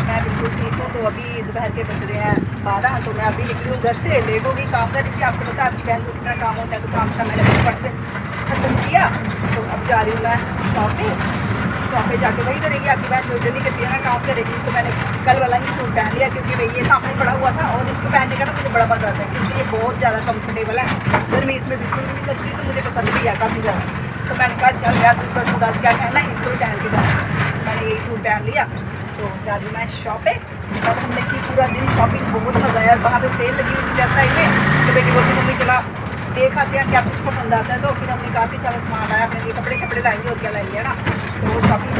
मैं बिल्कुल ठीक हूँ। तो अभी दोपहर के बज रहे हैं 12। तो मैं अभी निकली हूँ घर से, लेट होगी काम कर रही थी। आपको पता है आपकी बहन को कितना काम होता है, तो काम का मैंने फट से खत्म किया। तो अब जा रही हूँ मैं शॉप पे जाके वही करेगी आपकी बहन जो जल्दी करती है ना काम करेगी। तो मैंने कल वाला ही सूट पहन लिया, क्योंकि भाई ये सामने पड़ा हुआ था और इसको पहनने का ना मुझे बड़ा मजा आता है, क्योंकि ये बहुत ज़्यादा कम्फर्टेबल है। गर्मी इसमें बिल्कुल भी नहीं लगती, तो मुझे पसंद भी है काफ़ी ज़्यादा। तो मैंने कहा चल यार दूसरा सूट आज क्या कहना है, इसको पहन के जाना। मैंने यही सूट पहन लिया। तो जा रही मैं शॉप पे। और हमने की पूरा दिन शॉपिंग, बहुत मज़ा आया। वहाँ पे सेल लगी हुई थी लेफ्ट साइड में। तो बेटी बोलती मम्मी चला देख आते हैं क्या कुछ पसंद आता है। तो फिर हमने काफ़ी सारा सामान आया अपने लिए, कपड़े शपड़े लाएंगे और क्या लाएंगे ना। तो वो शॉपिंग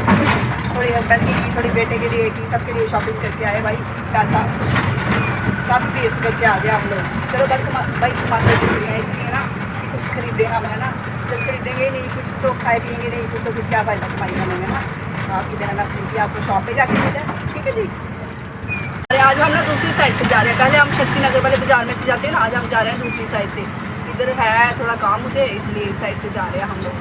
थोड़ी हस्बैंड की, थोड़ी बेटे के लिए की, सबके लिए शॉपिंग करके आए भाई। पैसा काफ़ी वेस्ट करके आ गया हम लोग। चलो भाई कमाते हैं इसलिए ना कि कुछ खरीदे हम, है ना। जब खरीदेंगे नहीं कुछ तो खाए पिएंगे नहीं कुछ, तो फिर क्या फ़ायदा कमाई का मैंने ना। आपकी बहन अपनी आपको शॉप पे जाके मिल जाए, ठीक है जी। अरे आज हम ना दूसरी साइड से जा रहे हैं। पहले हम शक्ति नगर वाले बाज़ार में से जाते हैं ना, आज हम जा रहे हैं दूसरी साइड से। इधर है थोड़ा काम मुझे, इसलिए इस साइड से जा रहे हैं हम लोग।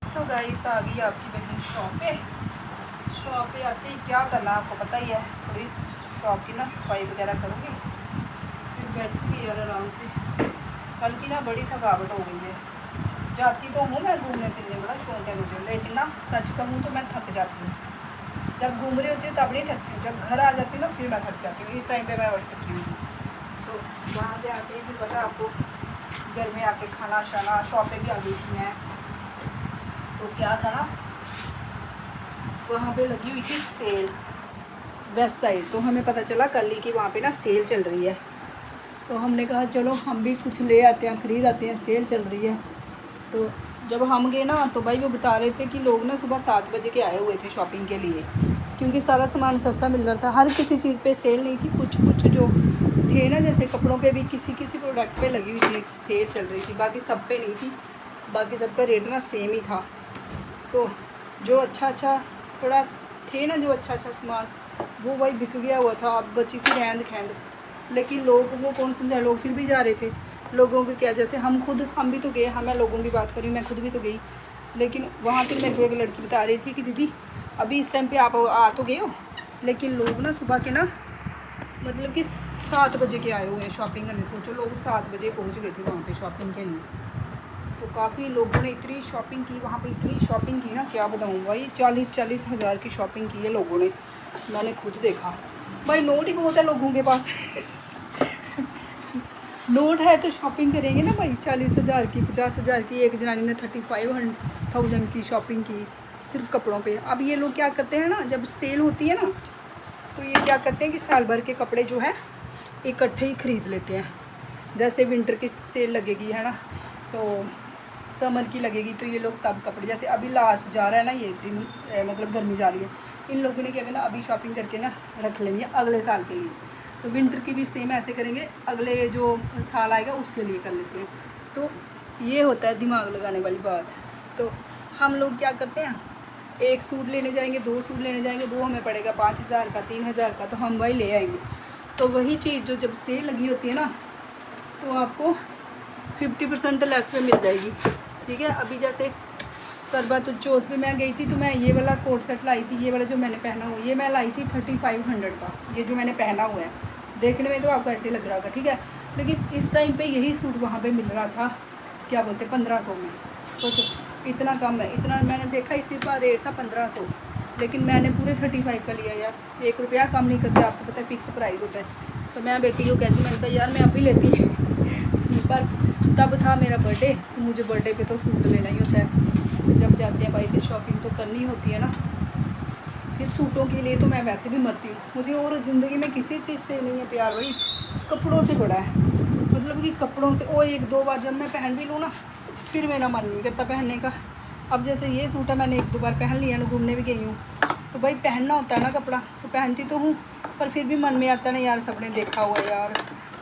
तो गाइस आ गई आपकी बहन शॉप पे आते ही क्या करना आपको पता ही है। थोड़ी शॉप की ना सफाई वगैरह करूँगी, फिर बैठूँगी यार आराम से। कल की ना बड़ी थकावट हो गई है। जाती तो हूँ मैं घूमने फिरने, बड़ा शौक है मुझे, लेकिन ना सच कहूँ तो मैं थक जाती हूँ। जब घूम रही होती हूँ तब नहीं थकती हूँ, जब घर आ जाती हूँ ना फिर मैं थक जाती हूँ। इस टाइम पे मैं और थकी हूँ। तो वहाँ से आके फिर पता आपको घर में आके खाना शाना, शॉप पे भी आ गई थी मैं। तो क्या था ना, वहाँ पे लगी हुई थी सेल वेस्ट साइड। तो हमें पता चला कल ही कि वहाँ पे ना सेल चल रही है। तो हमने कहा चलो हम भी कुछ ले आते हैं, ख़रीद आते हैं, सेल चल रही है। तो जब हम गए ना तो भाई वो बता रहे थे कि लोग ना सुबह 7 बजे के आए हुए थे शॉपिंग के लिए, क्योंकि सारा सामान सस्ता मिल रहा था। हर किसी चीज़ पे सेल नहीं थी, कुछ कुछ जो थे ना, जैसे कपड़ों पे भी किसी किसी प्रोडक्ट पे लगी हुई थी सेल चल रही थी, बाकी सब पे नहीं थी। बाकी सब का रेट ना सेम ही था। तो जो अच्छा थोड़ा थे ना, जो अच्छा सामान वो भाई बिक गया हुआ था। अब बची थी रहंद खैंद, लेकिन लोगों को कौन समझा, लोग फिर भी जा रहे थे। लोगों को क्या, जैसे हम भी तो गए। हाँ मैं लोगों की बात करी, मैं खुद भी तो गई। लेकिन वहाँ पर मेरे को एक लड़की बता रही थी कि दीदी अभी इस टाइम पे आप आ तो गए हो, लेकिन लोग ना सुबह के ना मतलब कि 7 बजे के आए हुए हैं शॉपिंग करने। सोचो लोग 7 बजे पहुँच गए थे वहाँ पे शॉपिंग के लिए। तो काफ़ी लोगों ने इतनी शॉपिंग की वहाँ पे, इतनी शॉपिंग की ना क्या बताऊँ भाई। 40-40 हज़ार की शॉपिंग की है लोगों ने, मैंने खुद देखा। भाई नोट ही बहुत है लोगों के पास नोट है तो शॉपिंग करेंगे ना भाई। 40 हज़ार की, 50 हज़ार की। एक जनानी ने 35,000 की शॉपिंग की सिर्फ कपड़ों पे। अब ये लोग क्या करते हैं ना, जब सेल होती है ना तो ये क्या करते हैं कि साल भर के कपड़े जो है इकट्ठे ही ख़रीद लेते हैं। जैसे विंटर की सेल लगेगी है ना, तो समर की लगेगी, तो ये लोग तब कपड़े, जैसे अभी लास्ट जा रहा है ना ये दिन, मतलब गर्मी जा रही है, इन लोगों ने क्या करना अभी शॉपिंग करके ना रख लेनी है अगले साल के लिए। तो विंटर की भी सेम ऐसे करेंगे, अगले जो साल आएगा उसके लिए कर लेते हैं। तो ये होता है दिमाग लगाने वाली बात। तो हम लोग क्या करते हैं, एक सूट लेने जाएंगे, 2 सूट लेने जाएंगे, वो हमें पड़ेगा 5,000 का, 3,000 का, तो हम वही ले आएंगे। तो वही चीज़ जो जब सेल लगी होती है ना तो आपको 50% लेस पे मिल जाएगी, ठीक है। अभी जैसे करवा चौथ पे मैं गई थी, तो मैं ये वाला कोट सेट लाई थी। ये वाला जो मैंने पहना हुआ, ये मैं लाई थी 3500 का। ये जो मैंने पहना हुआ है, देखने में तो आपको ऐसे लग रहा होगा, ठीक है। लेकिन इस टाइम पे यही सूट वहाँ पे मिल रहा था, क्या बोलते 1500 में। सोचो इतना कम है। इतना मैंने देखा, इसी का रेट था 1500, लेकिन मैंने पूरे 35 का लिया यार। 1 रुपया कम नहीं करते, आपको पता है फिक्स प्राइस होता है। तो मैं बेटी को कहती, मैंने कहा यार मैं अभी लेती पर तब था मेरा बर्थडे, तो मुझे बर्थडे पे तो सूट लेना ही होता है। तो जब जाते हैं भाई फिर शॉपिंग तो करनी होती है ना। फिर सूटों के लिए तो मैं वैसे भी मरती हूँ। मुझे और ज़िंदगी में किसी चीज़ से नहीं है प्यार भाई, कपड़ों से बड़ा है। मतलब कि कपड़ों से, और 1-2 बार जब मैं पहन भी लूँ ना फिर मेरा मन नहीं करता पहनने का। अब जैसे ये सूट है, मैंने 1-2 बार पहन लिया ना, घूमने भी गई हूँ, तो भाई पहनना होता है ना कपड़ा, तो पहनती तो हूँ, पर फिर भी मन में आता ना यार सबने देखा हुआ है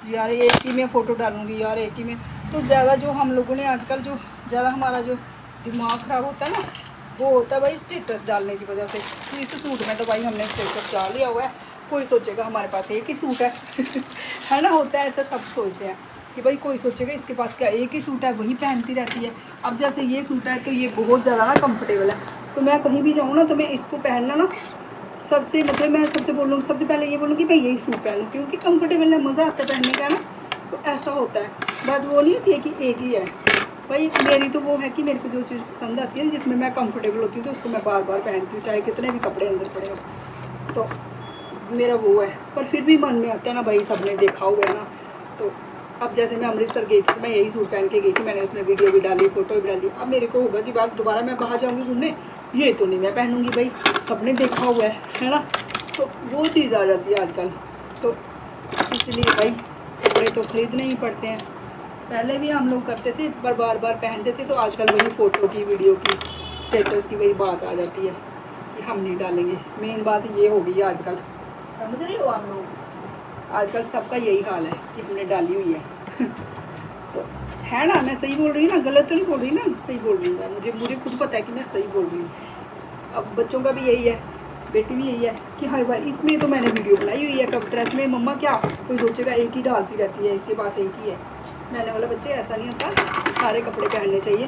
यार एक ही में फ़ोटो डालूँगी यार, एक ही में। तो ज़्यादा जो हम लोगों ने आजकल जो ज़्यादा हमारा जो दिमाग ख़राब होता है ना, वो होता है भाई स्टेटस डालने की वजह से। तो इस सूट में तो भाई हमने स्टेटस डाल लिया हुआ है, कोई सोचेगा हमारे पास एक ही सूट है है ना, होता है ऐसा, सब सोचते हैं। कि भाई कोई सोचेगा इसके पास क्या एक ही सूट है वही पहनती रहती है। अब जैसे ये सूट है तो ये बहुत ज़्यादा ना कंफर्टेबल है, तो मैं कहीं भी जाऊँ ना तो मैं इसको पहनना ना सबसे मतलब मैं सबसे बोलूँ, सबसे पहले ये बोलूँ कि मैं यही सूट पहनूँ, क्योंकि कंफर्टेबल है, मज़ा आता है पहनने का ना। तो ऐसा होता है, बात वो नहीं होती है कि एक ही है भाई। मेरी तो वो है कि मेरे को जो चीज़ पसंद आती है जिसमें मैं कंफर्टेबल होती हूँ तो उसको मैं बार बार पहनती हूँ, चाहे कितने भी कपड़े अंदर पड़े हो। तो मेरा वो है, पर फिर भी मन में आता है ना भाई, सबने देखा हुआ है ना। तो अब जैसे मैं अमृतसर गई थी तो मैं यही सूट पहन के गई थी, मैंने उसमें वीडियो भी डाली, फ़ोटो भी डाली। अब मेरे को होगा कि बार दोबारा मैं बाहर जाऊँगी घूमने, ये तो नहीं मैं पहनूँगी भाई, सबने देखा हुआ है ना। तो वो चीज़ आ जाती है आजकल। तो इसलिए भाई कपड़े तो ख़रीदने ही पड़ते हैं। पहले भी हम लोग करते थे पर बार बार पहनते थे, तो आजकल वही फ़ोटो की, वीडियो की, स्टेटस की वही बात आ जाती है कि हम नहीं डालेंगे। मेन बात ये हो गई है आजकल, समझ रहे हो आप लोग, आजकल सबका यही हाल है कि हमने डाली हुई है। तो है ना, मैं सही बोल रही हूँ ना, गलत तो नहीं बोल रही ना, सही बोल रही हूँ मैं, मुझे खुद पता है कि मैं सही बोल रही हूँ। अब बच्चों का भी यही है, बेटी भी यही है कि हर बार इसमें तो मैंने वीडियो बनाई हुई है कब ड्रेस में, मम्मा क्या कोई सोचेगा एक ही डालती रहती है, इसके पास एक ही है। मैंने बोला बच्चे ऐसा नहीं होता, सारे कपड़े पहनने चाहिए।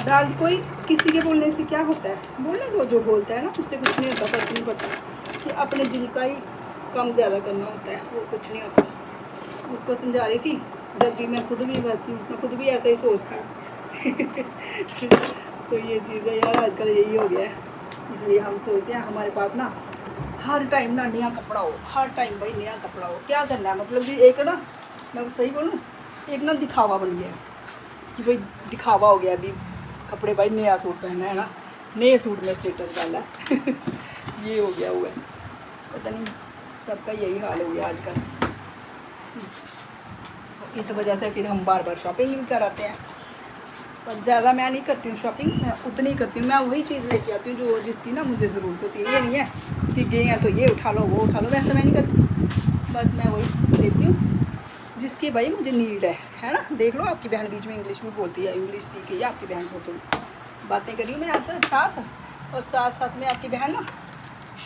डाल कोई किसी के बोलने से क्या होता है, बोलने दो, जो बोलता है ना उससे कुछ नहीं होता, फर्क नहीं पड़ता। कि अपने दिल का ही कम ज़्यादा करना होता है, वो कुछ नहीं होता। उसको समझा रही थी जब भी, मैं खुद भी वैसी हूँ, मैं खुद भी ऐसा ही सोचती हूँ। तो ये चीज़ है यार, आजकल यही हो गया है। इसलिए हम सोचते हैं हमारे पास ना हर टाइम ना नया कपड़ा हो, हर टाइम भाई नया कपड़ा हो। क्या करना है, मतलब कि एक ना, मैं सही बोलूँ, एक ना दिखावा बन गया कि भाई दिखावा हो गया अभी, कपड़े भाई नया सूट पहना है ना, नए सूट में स्टेटस डाला है। ये हो गया हुआ है, पता नहीं सबका यही हाल हो गया आजकल। इस वजह से फिर हम बार बार शॉपिंग भी कराते हैं। पर ज़्यादा मैं नहीं करती हूँ शॉपिंग, मैं उतनी करती हूँ, मैं वही चीज़ लेके आती हूँ जो जिसकी ना मुझे ज़रूरत होती है। ये नहीं है कि गए हैं तो ये उठा लो वो उठा लो, वैसा मैं नहीं करती। बस मैं वही लेती हूँ जिसकी भाई मुझे नीड है ना। देख लो आपकी बहन बीच में इंग्लिश में बोलती है, इंग्लिश सीखी है आपकी बहन को, तो बातें करी मैं आपके साथ, और साथ साथ में आपकी बहन ना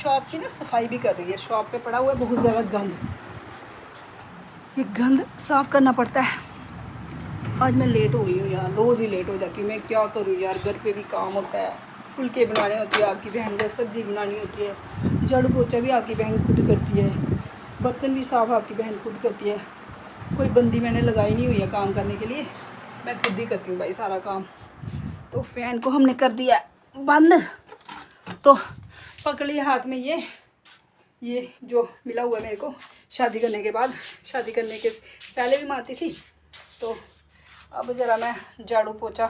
शॉप की ना सफाई भी कर रही है। शॉप पे पड़ा हुआ है बहुत ज़्यादा गंद, ये गंद साफ़ करना पड़ता है। आज मैं लेट हो गई हूँ यार, रोज़ ही लेट हो जाती हूँ, मैं क्या करूँ यार, घर पे भी काम होता है, फुलके बनाने होती है आपकी बहन को, सब्ज़ी बनानी होती है, झाड़ू पोछा भी आपकी बहन खुद करती है, बर्तन भी साफ़ आपकी बहन खुद करती है। कोई बंदी मैंने लगाई नहीं हुई है काम करने के लिए, मैं खुद ही करती हूँ भाई सारा काम। तो फ़ैन को हमने कर दिया बंद, तो पकड़ लिया हाथ में ये जो मिला हुआ है मेरे को शादी करने के बाद, शादी करने के पहले भी मारती थी, तो अब ज़रा मैं झाड़ू पोछा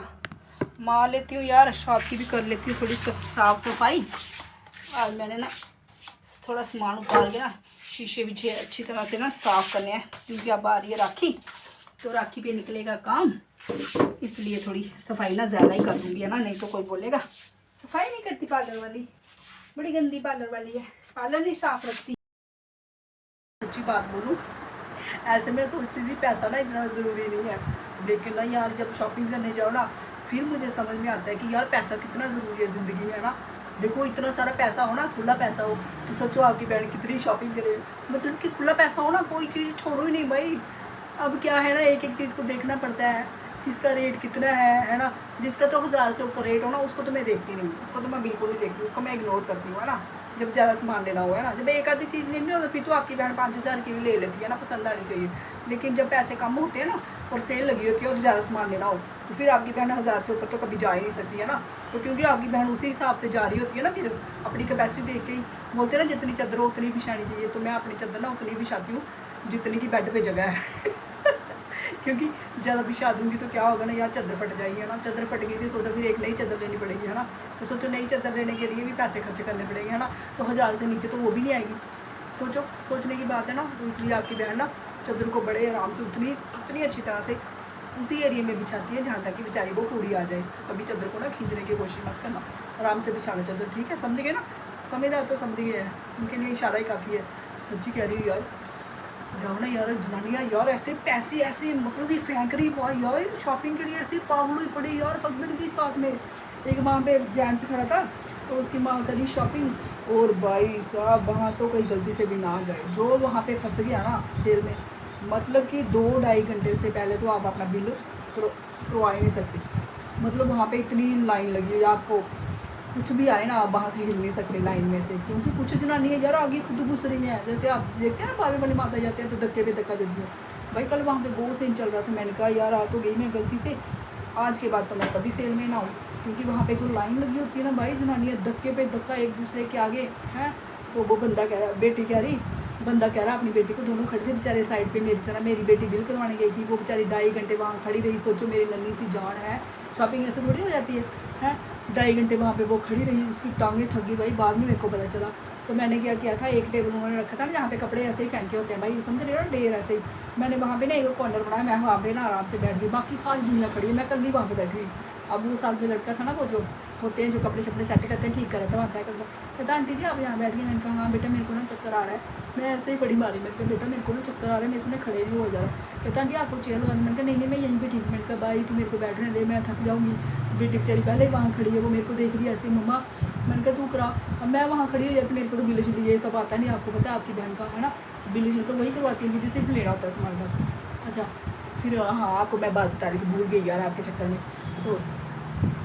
मार लेती हूँ यार, शॉप की भी कर लेती हूँ थोड़ी साफ़ सफाई। आज मैंने ना थोड़ा सामान उतार के ना शीशे भी अच्छी तरह से ना साफ़ करने हैं, क्योंकि अब आ रही है राखी, तो राखी पे निकलेगा काम, इसलिए थोड़ी सफाई ना ज़्यादा ही कर दूँगी, है ना, नहीं तो कोई बोलेगा सफाई नहीं करती पार्लर वाली, बड़ी गंदी पार्लर वाली है, पार्लर नहीं साफ़ रखती। सच्ची बात बोलूँ, ऐसे में सोचती थी पैसा ना इतना ज़रूरी नहीं है, लेकिन ना यार जब शॉपिंग करने जाओ ना फिर मुझे समझ में आता है कि यार पैसा कितना ज़रूरी है ज़िंदगी में, है ना। देखो इतना सारा पैसा हो ना, खुला पैसा हो, तो सोचो आपकी बहन कितनी शॉपिंग करे, मतलब कि खुला पैसा हो ना, कोई चीज़ छोड़ो ही नहीं भाई। अब क्या है ना, एक एक चीज़ को देखना पड़ता है, किसका रेट कितना है ना। जिसका तो 1000 से ऊपर रेट हो ना उसको तो मैं देखती नहीं, उसको तो मैं बिल्कुल नहीं देखती, उसको मैं इग्नोर करती हूँ, है ना। जब ज़्यादा सामान लेना हुआ है ना, जब एक आधी चीज़ लेनी हो तो फिर तो आपकी बहन 5000 की भी ले लेती है ना, पसंद आनी चाहिए। लेकिन जब पैसे कम होते हैं ना और सेल लगी होती है और ज़्यादा सामान लेना हो तो फिर आपकी बहन 1000 से ऊपर तो कभी जा ही नहीं सकती, है ना। तो क्योंकि आपकी बहन उसी हिसाब से जा रही होती है ना, फिर अपनी कैपेसिटी देख के ही बोलते हैं ना, जितनी चादर हो उतनी बिछानी चाहिए। तो मैं अपनी चादर ना उतनी बिछाती हूँ जितनी की बेड पे जगह है। क्योंकि ज़्यादा बिछा दूँगी तो क्या होगा ना यार, चादर फट जाएगी, है ना। चादर फट गई थी, सोचा फिर एक नई चादर लेनी पड़ेगी, है ना। तो सोचो नई चादर लेने के लिए भी पैसे खर्च करने पड़ेंगे, है ना। तो 1000 से नीचे तो वो भी नहीं आएगी, सोचो, सोचने की बात है ना। तो इसलिए आपकी बहन ना चादर को बड़े आराम से उतनी अच्छी तरह से उसी एरिया में बिछाती है जहाँ तक कि बेचारी को पूरी आ जाए। कभी चादर को ना खींचने की कोशिश मत करना, आराम से बिछाना चादर, ठीक है, समझ गए ना। समझदार तो समझ गए हैं, उनके लिए इशारा ही काफ़ी है। सच्ची कह रही हूँ यार, जाओ ना यार, जनानियाँ यार ऐसे पैसे ऐसे मतलब कि फेंक रही यार शॉपिंग के लिए, ऐसे पागल ही पड़ी यार। हस्बैंड के साथ में एक वहाँ पे जेंट्स खड़ा था, तो उसकी माँ करी शॉपिंग, और भाई साहब वहाँ तो कोई गलती से भी ना जाए, जो वहाँ पे फंस गया ना सेल में, मतलब कि 2-2.5 घंटे से पहले तो आप अपना बिल करवा ही नहीं सकते। मतलब वहाँ पे इतनी लाइन लगी हुई है, आपको कुछ भी आए ना आप वहाँ से हिल नहीं सकते लाइन में से, क्योंकि कुछ जनानी है यार आगे खुद घुस रही हैं। जैसे आप देखते हैं ना बाबे वाली माता जाते हैं तो धक्के पे धक्का देती है। भाई कल वहाँ पे बहुत सेल चल रहा था, मैंने कहा यार आ तो गई मैं गलती से, आज के बाद तो मैं कभी सेल में ना हूँ, क्योंकि वहाँ पे जो लाइन लगी होती है ना भाई, जनानियाँ धक्के पे धक्का एक दूसरे के आगे हैं। तो वो बंदा कह रहा, बेटी कह रही, बंदा कह रहा अपनी बेटी को, दोनों खड़े थे बेचारे साइड पे मेरी तरह। मेरी बेटी बिल करवाने गई थी, वो बेचारी 2.5 घंटे वहाँ खड़ी रही। सोचो मेरी नन्ही सी जान है, शॉपिंग ऐसे थोड़ी हो जाती है, हैं। 2.5 घंटे वहाँ पे वो खड़ी रही, उसकी टांगें थक गई भाई। बाद में मेरे को पता चला, तो मैंने क्या किया था, एक टेबल उन्होंने रखा था ना जहाँ पे कपड़े ऐसे ही फेंके होते हैं भाई, समझ रहे हो ना, ढेर ऐसे ही। मैंने वहाँ पे ना एक कॉर्नर बनाया, मैं वहाँ पे ना आराम से बैठ गई, बाकी सारी दुनिया खड़ी है, मैं कल भी वहाँ पे बैठी। अब वो साथ में लड़का था ना, वो जो होते हैं जो कपड़े शपड़े सेट करते हैं, ठीक कर रहा था, वहाँ तय करता। कहता आंटी जी आप यहाँ बैठ गए। मैंने कहा हाँ बेटा मेरे को ना चक्कर आ रहा है। मैं ऐसे ही बड़ी मारी, मैंने कहा बेटा मेरे को ना चक्कर आ रहा है, मेरे से खड़े नहीं हो जा रहा। कहता आंटी आपको चेयर लगा। मैंने कहा नहीं मैं यहीं पे ठीक। मैंने कहा भाई तू मेरे को बैठने दे, मैं थक जाऊँगी। बेटी बेचारी पहले ही वहाँ खड़ी है, वो मेरे को देख रही है ऐसे, मम्मा। मैंने कहा तू करा। अब मैं वहाँ खड़ी हो जाती, मेरे को तो बिल शिल ये सब आता नहीं, आपको पता है आपकी बहन का है ना, बिल शिल तो वही करवाती है जिसे भी लेना होता है सामान बस। अच्छा फिर हाँ आपको मैं बात बता रही थी, भूल गई यार आपके चक्कर में। तो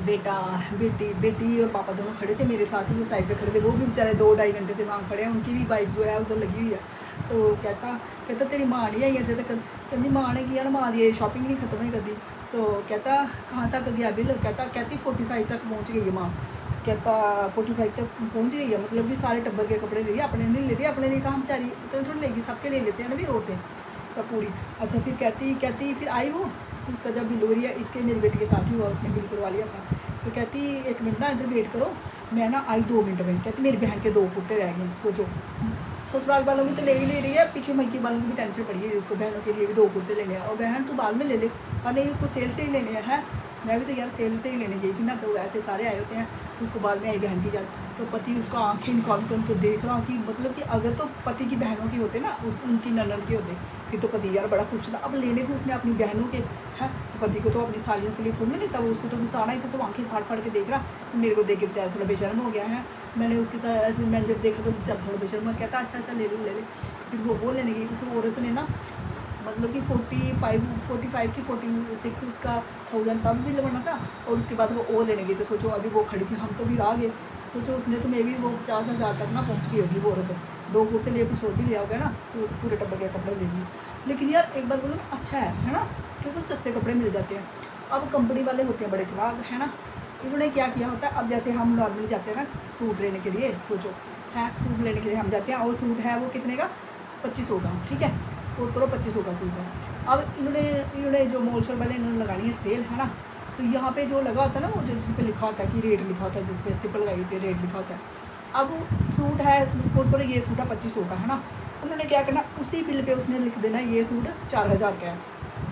बेटी और पापा दोनों खड़े थे मेरे साथ ही, वो साइड पे खड़े थे, वो भी बेचारे 2-2.5 घंटे से वहाँ खड़े हैं, उनकी भी बाइक जो है उधर लगी हुई है। तो कहता तेरी माँ नहीं आई अजय तक। कहती माँ ने किया ना, माँ ये शॉपिंग नहीं खत्म नहीं करती। तो कहता कहाँ तक गया बिल। कहती 45 तक पहुँच गई है माँ। कहता 45 तक पहुँच गई है, मतलब कि सारे टब्बर के कपड़े ले लिए, अपने नहीं ले रही, अपने लिए कहाँ बेचारी तो थोड़ी लेगी, सबके ले लेते हैं ना भी औरतें तो पूरी। अच्छा फिर कहती फिर आई वो, उसका जब बिल हो रही है, इसके मेरी बेटी के साथ ही हुआ, उसने बिल करवा लिया अपना। तो कहती 1 मिनट ना इधर वेट करो, मैं ना आई 2 मिनट में। कहती मेरी बहन के 2 कुर्ते रह गए। सोचो ससुराल वालों की तो ले ही ले रही है, पीछे मई वालों की भी टेंशन पड़ी है, उसको बहनों के लिए भी 2 कुर्ते लेने हैं, और बहन तो बाद में ले ले, और नहीं उसको सेल से ही लेने हैं। मैं भी तो यार सेल से ही लेने गई थी ना, तो ऐसे सारे आए होते हैं। उसको बाद में आई बहन की याद, तो पति उसका आँखें निकाल कर उनको देख रहा कि मतलब कि अगर तो पति की बहनों के होते ना, उनकी ननद के होते, फिर तो पति यार बड़ा खुश था। अब लेने थे उसने अपनी बहनों के हैं, तो पति को तो अपनी सालियों के लिए थोड़ी ना लेता, वो उसको तो गुस्सा आना ही था। तो आँखें फाड़ फाड़ के देख रहा, मेरे को देख के बेचारा थोड़ा बेशर्म हो गया है। मैंने उसके साथ ऐसे मैंने जब देखा तो बेचारा थोड़ा बेशर्म, कहता अच्छा ले ले। फिर वो लेने गई, उस औरत ने ना मतलब कि 45 की 46 उसका 1000 तब भी लगाना था, और उसके बाद वो लेने गई। तो सोचो अभी वो खड़ी थी, हम तो फिर आ गए। सोचो उसने तो मे भी वो 50,000 तक ना पहुँच गई होगी वो औरत। 2 कुर्ते लिए कुछ और भी लिया होगा ना, तो पूरे टब्बर के कपड़े ले लिए। लेकिन यार एक बार बोलो ना, अच्छा है ना, क्योंकि सस्ते कपड़े मिल जाते हैं। अब कंपनी वाले होते हैं बड़े चलाक है ना, इन्होंने क्या किया होता है, अब जैसे हम नॉर्मली जाते हैं ना सूट लेने के लिए, सोचो है सूट लेने के लिए हम जाते हैं, और सूट है वो कितने का, 2500 का, ठीक है, सपोज करो 2500 का सूट है। अब इन्होंने जो मोल शोल वाले इन्होंने लगानी है सेल है ना, तो यहाँ पे जो लगा होता है ना, वो जो जिस पे लिखा होता है कि रेट लिखा होता है, जिस पे स्टिपर लगाई होती है रेट लिखा होता है। अब सूट है, सपोज करो ये सूट है 2500 का है ना, उन्होंने क्या करना, उसी बिल पे उसने लिख देना ये सूट 4000 का है,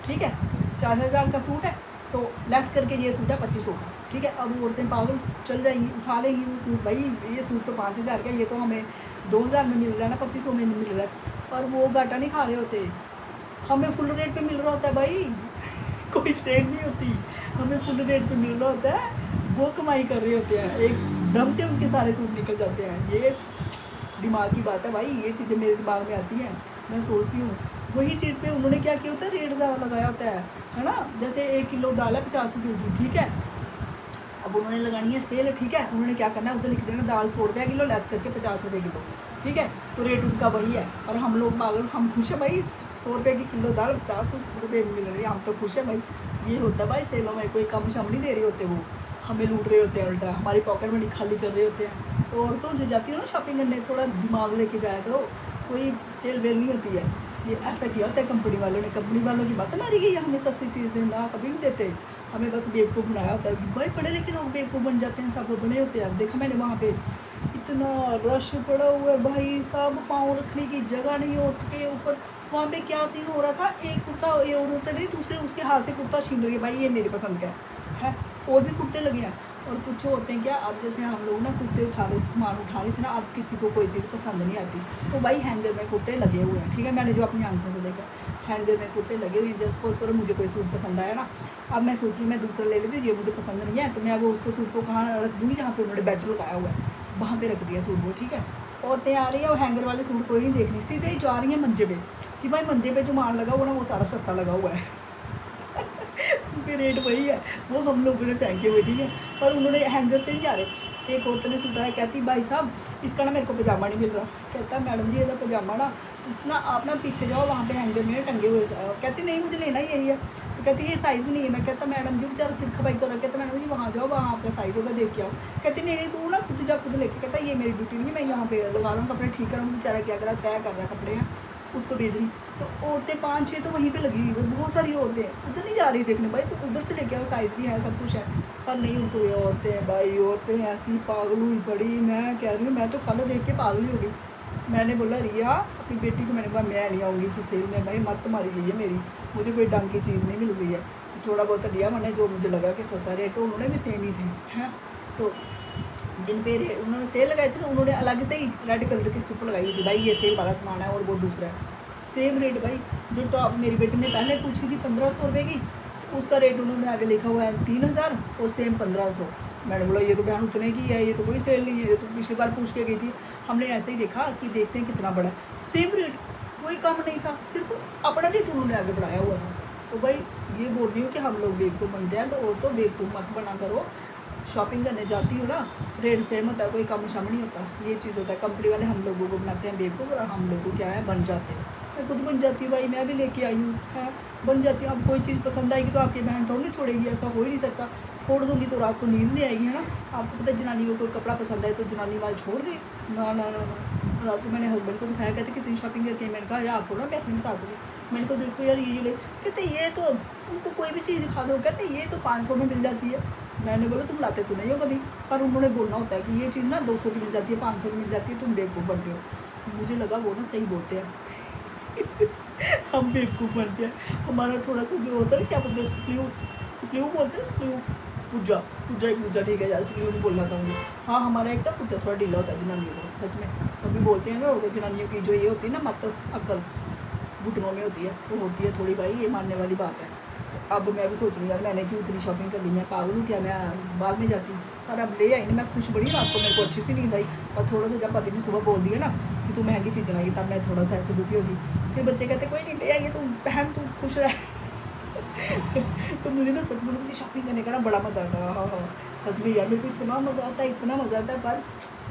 ठीक है, 4000 का सूट है, तो लेस करके ये सूट है 2500 का, ठीक है। अब औरतें पागल चल जाएंगी, उठा लेंगी वो सूट, भाई ये सूट तो 5000 का, ये तो हमें 2000 में मिल रहा है ना, 2500 में मिल रहा है, और वो घाटा नहीं खा रहे होते, हमें फुल रेट पे मिल रहा होता है भाई कोई सेल नहीं होती, हमें फुल रेट पे मिल रहा होता है, वो कमाई कर रहे होते हैं, एकदम से उनके सारे सूट निकल जाते हैं। ये दिमाग की बात है भाई, ये चीज़ें मेरे दिमाग में आती हैं, मैं सोचती हूँ वही चीज़ पे उन्होंने क्या किया होता है, रेट ज़्यादा लगाया होता है ना। जैसे 1 किलो दाल है 50 रुपये की, ठीक है, अब उन्होंने लगानी है सेल, ठीक है, उन्होंने क्या करना है, उधर लिख देना दाल 100 रुपये किलो, लेस करके 50 रुपये किलो, ठीक है, तो रेट उनका वही है, और हम लोग पागल, हम खुश है भाई, 100 रुपये की किलो दाल 50 रुपये मिल रही है, हम तो खुश है भाई। ये होता है भाई सेलों में, कोई कम शम नहीं दे रहे होते, वो हमें लूट रहे होते हैं, उल्टा हमारी पॉकेट मनी खाली कर रहे होते हैं। तो औरतों जो जाती हो ना शॉपिंग करने, थोड़ा दिमाग लेके जाया करो, कोई सेल वेल नहीं होती है। ये ऐसा किया होता है कंपनी वालों ने, कंपनी वालों की बात मारी गई है, हमें सस्ती चीज़ देना कभी नहीं देते, हमें बस बेवकूफ़ बनाया होता है भाई। पढ़े लिखे लोग बेवकूफ़ बन जाते हैं, सब बने होते हैं। देखा मैंने वहाँ पे इतना रश पड़ा हुआ है भाई, सब पाँव रखने की जगह नहीं, औरत के ऊपर वहाँ पे क्या सीन हो रहा था, एक कुर्ता ये औरत नहीं, दूसरे उसके हाथ से कुर्ता छीन रही है, भाई ये मेरे पसंद का है, और भी कुर्ते लगे हैं। और कुछ होते हैं क्या, अब जैसे हम लोग ना कुर्ते उठा रहे थे, सामान उठा रहे थे ना, अब किसी को कोई चीज़ पसंद नहीं आती, तो भाई हैंगर में कुर्ते लगे हुए हैं, ठीक है, मैंने जो अपनी आंखों से देखा, हैंगर में कुर्ते लगे हुए हैं। जस्ट सपोज करो मुझे कोई सूट पसंद आया ना, अब मैं सोच रही हूँ मैं दूसरा ले लेती, ये मुझे पसंद नहीं है, तो मैं वो उसको सूट को कहाँ रख दूँगी, जहाँ पे उन्होंने बेल्ट लगाया हुआ है वहाँ पे रख दिया सूट वो, ठीक है। औरतें आ रही है, वो हैंगर वाले सूट कोई नहीं देख रही, सीधे ही जा रही हैं मंजे पे कि भाई मंजे पे जो माल लगा हुआ ना वो सारा सस्ता लगा हुआ है। उनके रेट वही है, वो हम लोगों ने फेंके हुए, ठीक है, पर उन्होंने हैंगर से नहीं जा रहे। एक औरत ने सुना है, कहती भाई साहब इसका ना मेरे को पजामा नहीं मिल रहा। कहता मैडम जी ये पजामा ना उस ना आप ना पीछे जाओ, वहाँ पे हैंगर में टंगे हुए। कहती नहीं मुझे लेना ही यही है। तो कहती ये साइज़ भी नहीं है। मैं कहता मैडम जी बेचारा सिर खपाई कर रहा। कहता मैडम जी वहाँ जाओ, वहाँ आपका साइज़ होगा, देख के आओ। कहती नहीं नहीं तू ना खुद जा, खुद लेके। कहता ये मेरी ड्यूटी नहीं है, मैं यहाँ पे लगा रहा हूँ कपड़े, ठीक कर रहा हूँ। बेचारा क्या कर रहा है, तय कर रहा है कपड़े हैं, उसको भेज रही। तो औरतें 5-6 तो वहीं पे लगी हुई, बहुत सारी औरतें उधर नहीं जा रही देखने, भाई तो उधर से लेके आओ, साइज़ भी है, सब कुछ है। पर नहीं, उनको ये औरतें, भाई औरतें ऐसी पागल हुई पड़ी। मैं कह रही हूँ मैं तो कल देख के पागल ही हो गई। मैंने बोला रिया अपनी बेटी को, मैंने कहा मैं नहीं आऊँगी इस सेल में, भाई मत तुम्हारी गई है मेरी, मुझे कोई ढंग की चीज़ नहीं मिल रही है। तो थोड़ा बहुत लिया मैंने, जो मुझे लगा कि सस्ता रेट, तो उन्होंने भी सेम ही थे हैं। तो जिन पे उन्होंने सेल लगाए थे ना, उन्होंने अलग से ही रेड कलर की स्टिप लगाई हुई थी, भाई ये सेल वाला सामान है और वो दूसरा है, सेम रेट। भाई जो टॉप मेरी बेटी ने पहले पूछी थी 1500 रुपये की, तो उसका रेट उन्होंने आगे लिखा हुआ है 3000 और सेम 1500। मैंने बोला ये तो बहन उतने की है, ये तो कोई सेल नहीं है, ये तो पिछली बार पूछ के गई थी। हमने ऐसे ही देखा कि देखते हैं कितना बड़ा, सेम रेट, कोई कम नहीं था, सिर्फ अपना रेट उन्होंने आगे बढ़ाया हुआ था। तो भाई ये बोल रही हूँ कि हम लोग बेवकूफ़ बनते हैं, तो और तो बेवकूफ़ मत बना करो। शॉपिंग करने जाती हो ना, रेट सेम होता है, कोई कम शम नहीं होता, ये चीज़ होता है। कंपनी वाले हम लोगों को बनाते हैं बेवकूफ़ और हम लोग को क्या है बन जाते हैं। मैं खुद बन जाती हूँ भाई, मैं भी लेके आई हूँ, है बन जाती हूँ। अब कोई चीज़ पसंद आएगी तो आपकी बहन थोड़ी नहीं छोड़ेगी, ऐसा हो ही नहीं सकता। छोड़ दूँगी तो रात को नींद नहीं आएगी, है ना। आपको पता है जनानी को कोई कपड़ा पसंद आए तो जनानी वाले छोड़ दे, ना ना ना ना। रात को मैंने हस्बैंड को दिखाया, कहते कितनी शॉपिंग करके, मैंने कहा यार आपको ना पैसे नहीं बता सके। मैंने कहा देखो यार ये ले, कहते ये तो उनको कोई भी चीज़ दिखा दो, कहते ये तो 500 में मिल जाती है। मैंने बोला तुम लाते तो नहीं हो कभी, पर उन्होंने बोलना होता है कि ये चीज़ ना 200 की मिल जाती है, 500 की मिल जाती है, तुम बेवकूफ़ बनते हो। मुझे लगा वो ना सही बोलते हैं। हम बेवकूफ़ बनते हैं, हमारा थोड़ा सा जो होता है ना, क्या बोलते हैं, स्क्लू बोलते हैं, स्क्लू पूजा ठीक है यार, स्क्लू नहीं बोलना था मुझे। हाँ हमारा एक ना पूजा थोड़ा ढीला होता है जनानियों को, सच में। कभी बोलते हैं ना जनानियों की जो ये होती है ना मत अक्ल घुटनों में होती है, तो होती है थोड़ी, भाई ये मानने वाली बात है। तो अब मैं भी सोच रही हूँ यार मैंने क्यों इतनी शॉपिंग कर ली, मैं पागल हूँ क्या, मैं बाद में जाती हूँ। पर अब ले आई ना, मैं खुश बड़ी, रात को मेरे को अच्छी सी नींद आई। और थोड़ा सा जब पति ने सुबह बोल दिया ना कि तू महंगी चीज़ लाएगी, तब मैं थोड़ा सा ऐसे दुखी होगी। फिर बच्चे कहते कोई नहीं ले आइए, तू बहन तू खुश रह। तो मुझे ना सच में मुझे शॉपिंग करने का ना बड़ा मज़ा आता है। हाँ हाँ सच में यार, मेरे को इतना मज़ा आता है, इतना मज़ा आता है। पर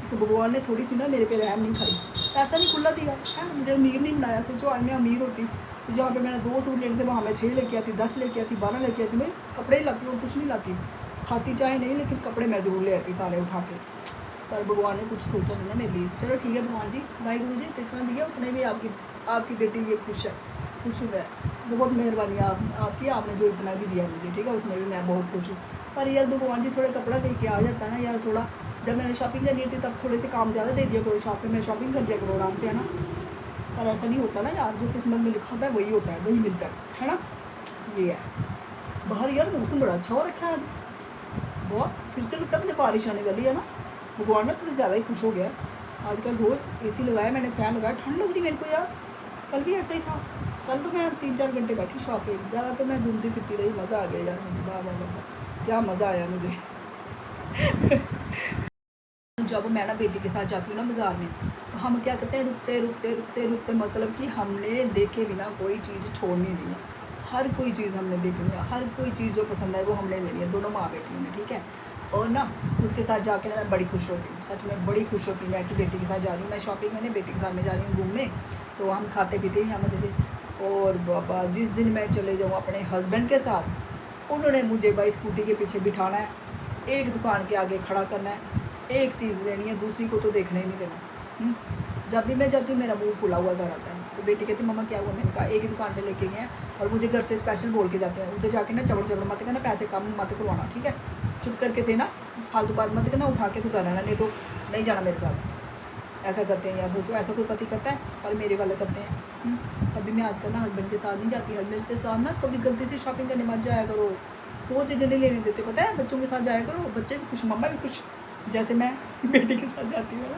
इस भगवान ने थोड़ी सी ना मेरे पे रहम नहीं खाई, ऐसा नहीं खुला दिया है, मुझे अमीर नहीं बनाया। सोचो आज मैं अमीर होती तो जहाँ पे मैंने 2 सूट लेने थे वहाँ मैं 6 लेके आती, 10 लेके आती, 12 लेके आती। मैं कपड़े ही लाती और कुछ नहीं लाती, खाती चाहे नहीं, लेकिन कपड़े मैं ज़रूर ले आती सारे उठा के। पर भगवान ने कुछ सोचा नहीं ना मेरे लिए। चलो ठीक है भगवान जी, वाहिगुरु जी जितना दिया उतने भी आपकी बेटी ये खुश है, खुश हूँ मैं। बहुत मेहरबानी आपकी, आपने जो इतना भी दिया मुझे, ठीक है, उसमें भी मैं बहुत खुश हूँ। पर यार भगवान जी थोड़ा कपड़ा दे के आ जाता है ना यार, थोड़ा जब मैंने शॉपिंग करनी थी तब थोड़े से काम ज़्यादा दे दिया करो, शॉप पे मैं शॉपिंग कर दिया करो आराम से, है ना। पर ऐसा नहीं होता ना यार, जो किस्मत में लिखा था वही होता है, वही मिलता है ना। ये है बाहर यार मौसम बड़ा अच्छा हो रखा है आज, बहुत फिर से लगता है मुझे बारिश आने वाली है ना। भगवान ना थोड़ा ज़्यादा ही खुश हो गया। आजकल रोज़ एसी लगाया मैंने, फ़ैन लगाया, ठंड लग रही मेरे को यार। कल भी ऐसा ही था, कल तो मैं 3-4 घंटे बैठी शॉप पे, ज़्यादा तो मैं घूमती फिरती रही। मज़ा आ गया यार मुझे, वाह वाह वाह क्या मज़ा आया मुझे। जब मैं ना बेटी के साथ जाती हूँ ना बाज़ार में, तो हम क्या करते हैं, रुकते मतलब कि हमने देखे बिना कोई चीज़ छोड़नी नहीं है। हर कोई चीज़ हमने देखनी है, हर कोई चीज़ जो पसंद आए वो हमने लेनी है, दोनों माँ बेटी में, ठीक है। और ना उसके साथ जाके ना मैं बड़ी खुश होती हूँ, सच में बड़ी खुश होती हूँ मैं कि बेटी के साथ जा रही हूँ मैं शॉपिंग करने, बेटी के साथ मैं जा रही हूँ घूमने। तो हम खाते पीते भी हम मज़े से। और बाबा जिस दिन मैं चले जाऊँ अपने हस्बैंड के साथ, उन्होंने मुझे भाई स्कूटी के पीछे बिठाना है, एक दुकान के आगे खड़ा करना है, एक चीज़ लेनी है, दूसरी को तो देखने ही नहीं देना। जब भी मैं जाती हूँ मेरा मुंह फुला हुआ घर आता है। तो बेटी कहती मम्मा क्या हुआ, मैंने कहा एक ही दुकान पे लेके गए हैं और मुझे घर से स्पेशल बोल के जाते हैं, उधर जाके ना चबड़ मत करना, पैसे कम मत करवाना, ठीक है, चुप करके देना, फालतू बात मत करना, उठा के तू कर आना, नहीं तो नहीं जाना मेरे साथ। ऐसा करते हैं यार, सोचो ऐसा कोई पति करता है, और मेरे वाले करते हैं। अभी मैं आजकल ना हस्बैंड के साथ नहीं जाती, हस्बैंड के साथ ना कभी गलती से शॉपिंग करने मत जाया करो, सोच जल्दी लेने देते, पता है, बच्चों के साथ जाया करो, बच्चे भी खुश, मम्मा भी खुश। जैसे मैं बेटी के साथ जाती हूँ ना,